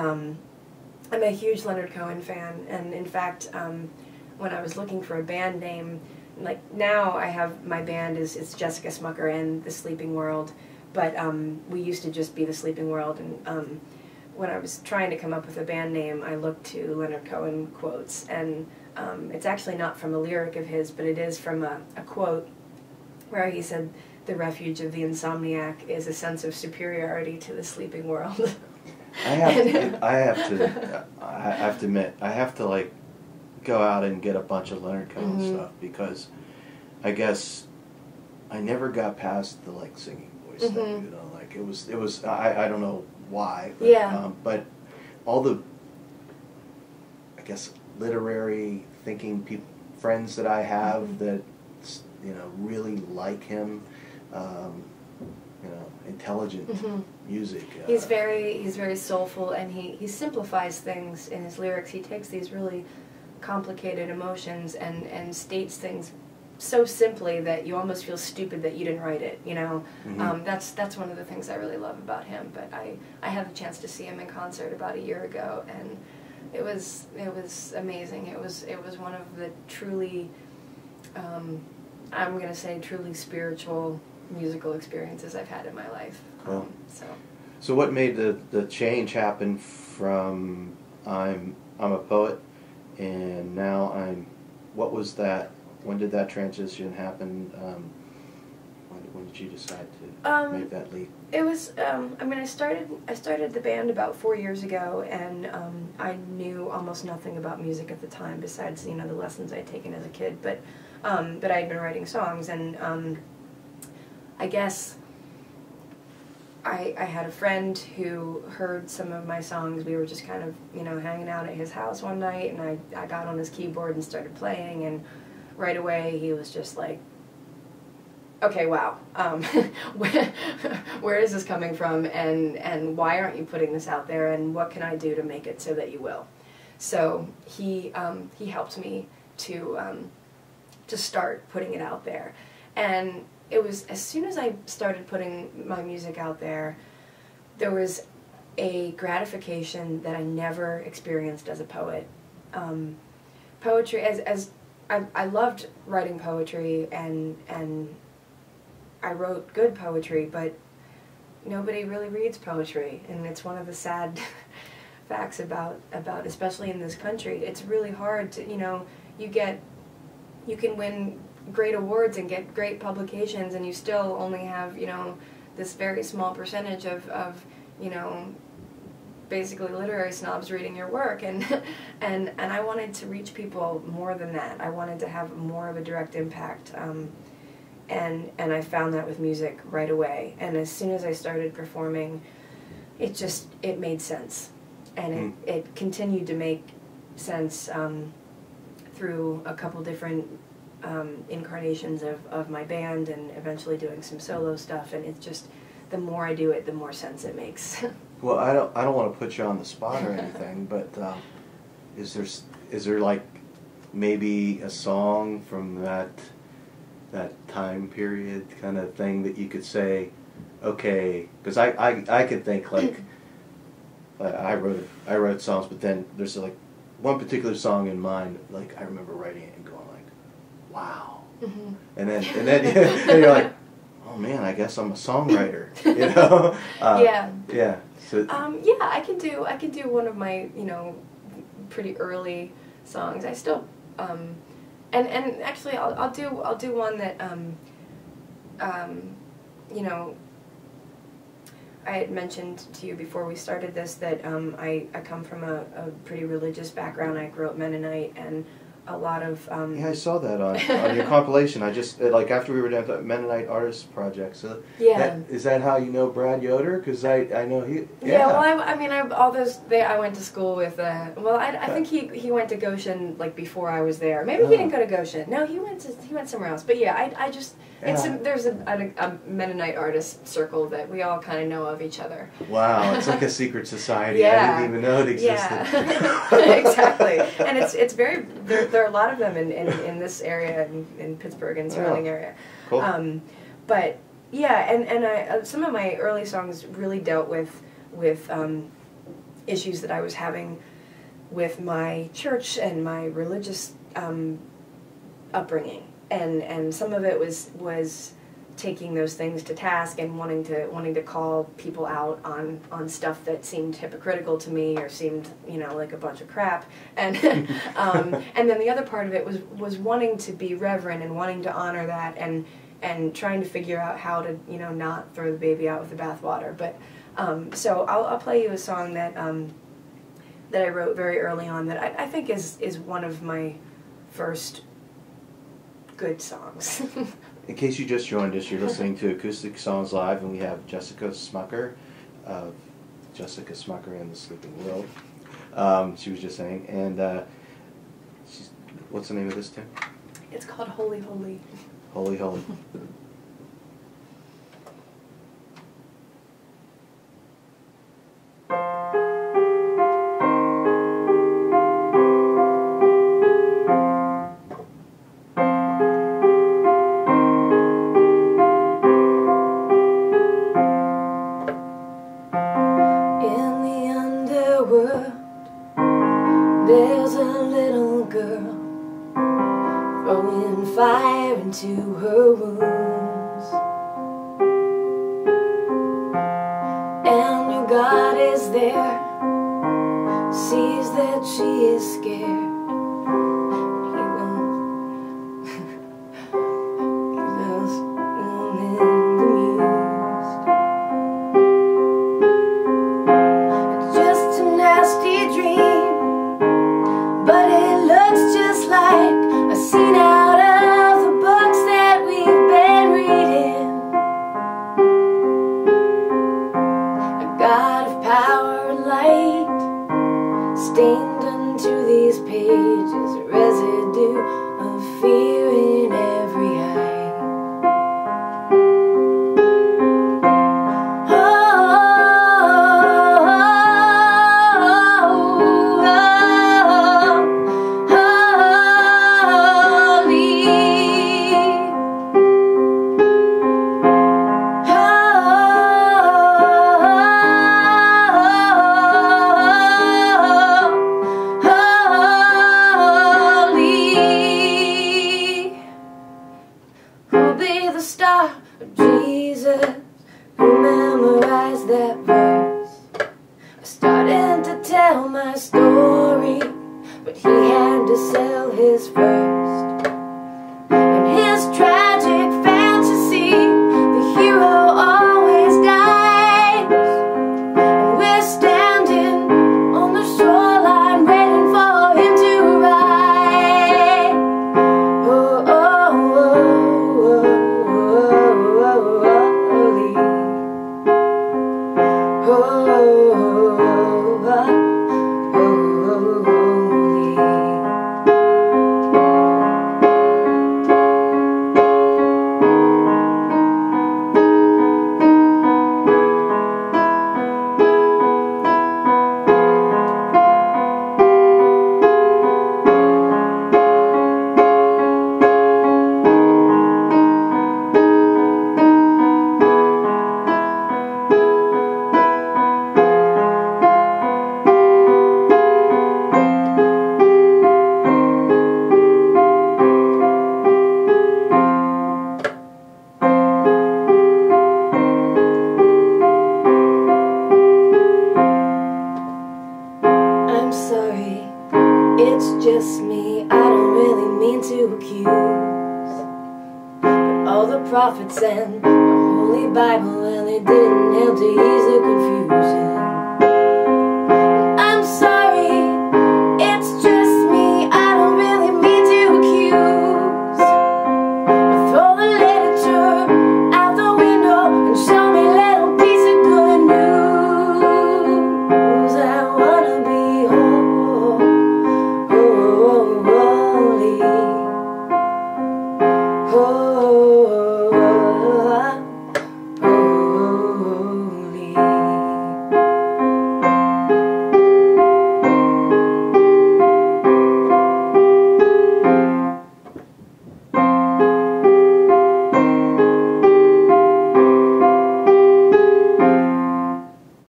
I'm a huge Leonard Cohen fan, and in fact, when I was looking for a band name, like now I have my band it's Jessica Smucker and the Sleeping World, but we used to just be the Sleeping World, and when I was trying to come up with a band name, I looked to Leonard Cohen quotes, and it's actually not from a lyric of his, but it is from a quote where he said, "The refuge of the insomniac is a sense of superiority to the sleeping world." I have to admit, I have to like go out and get a bunch of Leonard Cohen stuff, because I guess I never got past the like singing voice thing, you know, like it was I don't know why, but, but all the, I guess, literary thinking friends that I have that, you know, really like him, you know, intelligent music. He's very soulful, and he simplifies things in his lyrics. He takes these really complicated emotions and states things so simply that you almost feel stupid that you didn't write it, you know. That's one of the things I really love about him. But I had the chance to see him in concert about a year ago, and it was amazing. It was one of the truly, I'm gonna say, truly spiritual musical experiences I've had in my life. Cool. So what made the change happen from I'm a poet and now what was that? When did that transition happen? When did you decide to make that leap? It was, I mean, I started the band about 4 years ago, and I knew almost nothing about music at the time besides, you know, the lessons I'd taken as a kid, but I'd been writing songs, and I guess I had a friend who heard some of my songs. We were just kind of, you know, hanging out at his house one night, and I got on his keyboard and started playing, and right away he was just like, okay, wow, where is this coming from, and why aren't you putting this out there, and what can I do to make it so that you will? So he helped me to start putting it out there, and it was as soon as I started putting my music out there, there was a gratification that I never experienced as a poet. Poetry, as I loved writing poetry, and I wrote good poetry, but nobody really reads poetry, and it's one of the sad facts about especially in this country. It's really hard to, you know, you can win great awards and get great publications, and you still only have, you know, this very small percentage of you know, basically literary snobs reading your work, and I wanted to reach people more than that. I wanted to have more of a direct impact, and I found that with music right away. And as soon as I started performing, it made sense, and it continued to make sense through a couple different incarnations of my band, and eventually doing some solo stuff. And it's just, the more I do it, the more sense it makes. Well, I don't want to put you on the spot or anything, but is there like maybe a song from that time period kind of thing that you could say, okay, because I could think like I wrote songs, but then there's like one particular song in mind, like I remember writing it and going like, wow, and then you're like, oh man, I guess I'm a songwriter, you know? Yeah. So yeah, I can do one of my, you know, pretty early songs. I still and actually I'll do one that you know, I had mentioned to you before we started this that I come from a pretty religious background. I grew up Mennonite, and a lot of yeah, I saw that on your compilation. I just like after we were down at the Mennonite Artist Project. So yeah, is that how you know Brad Yoder? Because I know he. Yeah, well, I mean, I went to school with. Well, I think he went to Goshen like before I was there. Maybe he didn't go to Goshen. No, he went somewhere else. But yeah, I just there's a Mennonite artist circle that we all kind of know of each other. Wow, it's like a secret society. Yeah. I didn't even know it existed. Yeah, exactly. And it's very there are a lot of them in this area, in Pittsburgh and surrounding area. Cool. But yeah, and I some of my early songs really dealt with issues that I was having with my church and my religious upbringing, and some of it was taking those things to task and wanting to call people out on stuff that seemed hypocritical to me or seemed, you know, like a bunch of crap, and and then the other part of it was wanting to be reverent and wanting to honor that, and trying to figure out how to, you know, not throw the baby out with the bathwater. But so I'll play you a song that that I wrote very early on that I think is one of my first good songs. In case you just joined us, you're listening to Acoustic Songs Live, and we have Jessica Smucker of Jessica Smucker and the Sleeping World. She was just saying, and what's the name of this tune? It's called Holy Holy. Holy Holy. There's a little girl throwing fire into her wounds, and your God is there, sees that she is scared. Stained unto these pages, a residue of fear in every eye. Star of Jesus, who memorized that verse. I started to tell my story, but he had to sell his first. In his tragic fantasy, the hero always dies, and we're standing on the shoreline waiting for him to arrive. Oh, oh, oh, oh. It's just me, I don't really mean to accuse, but all the prophets and the Holy Bible, well, it didn't help to ease the confusion.